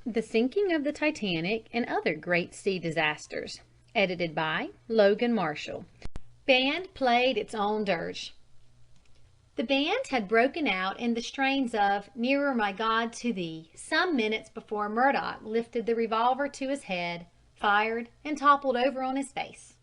The Sinking of the Titanic and Other Great Sea Disasters, edited by Logan Marshall. Band played its own dirge. The band had broken out in the strains of Nearer My God to Thee some minutes before Murdoch lifted the revolver to his head, fired, and toppled over on his face.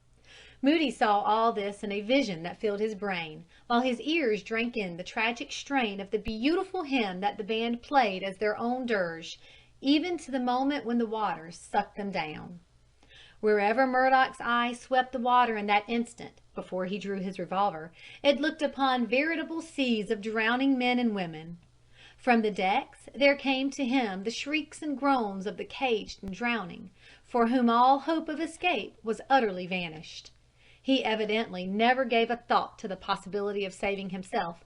Moody saw all this in a vision that filled his brain, while his ears drank in the tragic strain of the beautiful hymn that the band played as their own dirge, even to the moment when the waters sucked them down. Wherever Murdoch's eye swept the water in that instant, before he drew his revolver, it looked upon veritable seas of drowning men and women. From the decks there came to him the shrieks and groans of the caged and drowning, for whom all hope of escape was utterly vanished. He evidently never gave a thought to the possibility of saving himself,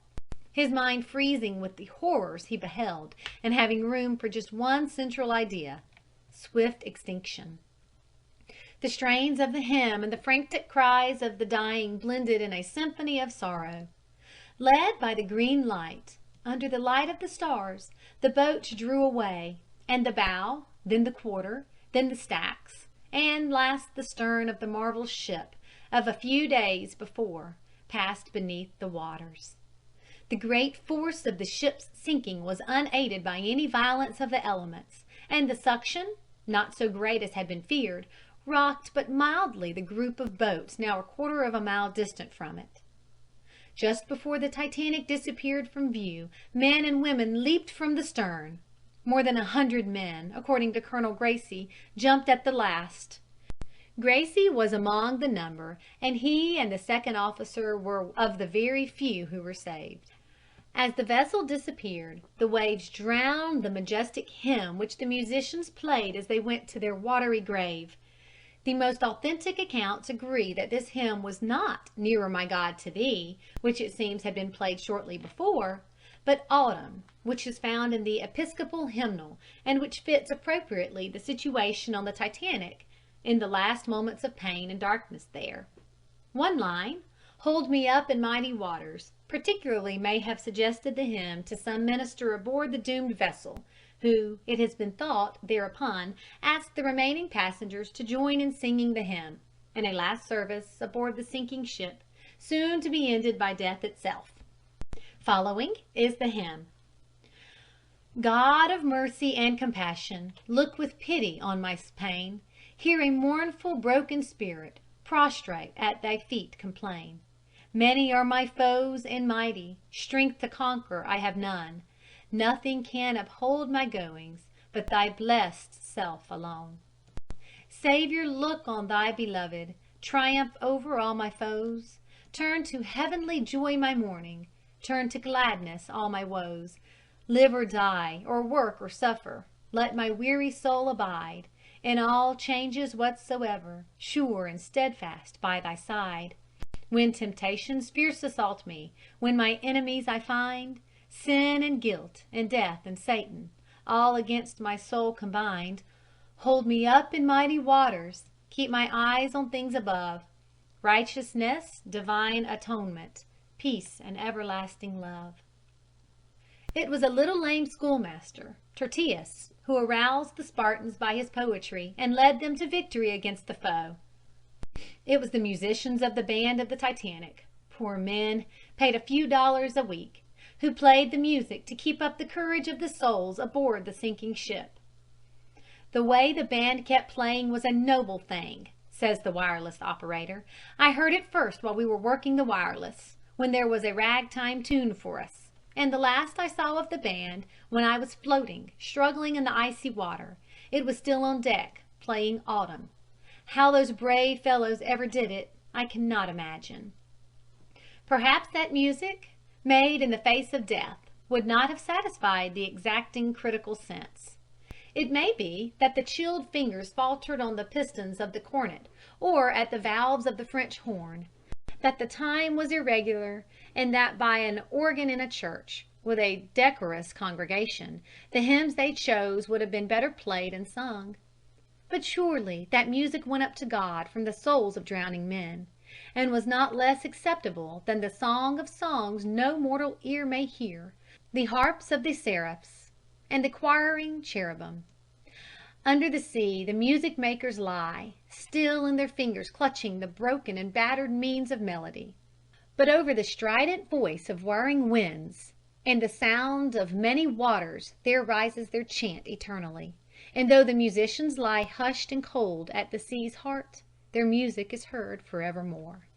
his mind freezing with the horrors he beheld and having room for just one central idea: swift extinction. The strains of the hymn and the frantic cries of the dying blended in a symphony of sorrow. Led by the green light, under the light of the stars, the boats drew away, and the bow, then the quarter, then the stacks, and last the stern of the marvel ship of a few days before passed beneath the waters. The great force of the ship's sinking was unaided by any violence of the elements, and the suction, not so great as had been feared, rocked but mildly the group of boats now a quarter of a mile distant from it. Just before the Titanic disappeared from view, men and women leaped from the stern. More than 100 men, according to Colonel Gracie, jumped at the last. Gracie was among the number, and he and the second officer were of the very few who were saved. As the vessel disappeared, the waves drowned the majestic hymn which the musicians played as they went to their watery grave. The most authentic accounts agree that this hymn was not Nearer My God to Thee, which it seems had been played shortly before, but Autumn, which is found in the Episcopal hymnal, and which fits appropriately the situation on the Titanic in the last moments of pain and darkness there. One line, "Hold me up in mighty waters," particularly may have suggested the hymn to some minister aboard the doomed vessel, who, it has been thought, thereupon asked the remaining passengers to join in singing the hymn, in a last service aboard the sinking ship, soon to be ended by death itself. Following is the hymn: God of mercy and compassion, look with pity on my pain. Hear a mournful, broken spirit, prostrate at thy feet complain. Many are my foes and mighty, strength to conquer I have none. Nothing can uphold my goings, but thy blessed self alone. Saviour, look on thy beloved, triumph over all my foes. Turn to heavenly joy my mourning, turn to gladness all my woes. Live or die, or work or suffer, let my weary soul abide in all changes whatsoever, sure and steadfast by thy side. When temptations fierce assault me, when my enemies I find, sin and guilt and death and Satan, all against my soul combined, hold me up in mighty waters, keep my eyes on things above, righteousness, divine atonement, peace and everlasting love. It was a little lame schoolmaster, Tertius, who aroused the Spartans by his poetry and led them to victory against the foe. It was the musicians of the band of the Titanic, poor men, paid a few dollars a week, who played the music to keep up the courage of the souls aboard the sinking ship. The way the band kept playing was a noble thing, says the wireless operator. I heard it first while we were working the wireless, when there was a ragtime tune for us, and the last I saw of the band when I was floating, struggling in the icy water. It was still on deck, playing Autumn. How those brave fellows ever did it, I cannot imagine. Perhaps that music, made in the face of death, would not have satisfied the exacting critical sense. It may be that the chilled fingers faltered on the pistons of the cornet, or at the valves of the French horn, that the time was irregular, and that by an organ in a church, with a decorous congregation, the hymns they chose would have been better played and sung. But surely that music went up to God from the souls of drowning men, and was not less acceptable than the song of songs no mortal ear may hear, the harps of the seraphs, and the choiring cherubim. Under the sea the music makers lie, still in their fingers clutching the broken and battered means of melody. But over the strident voice of whirring winds and the sound of many waters there rises their chant eternally, and though the musicians lie hushed and cold at the sea's heart, their music is heard forevermore.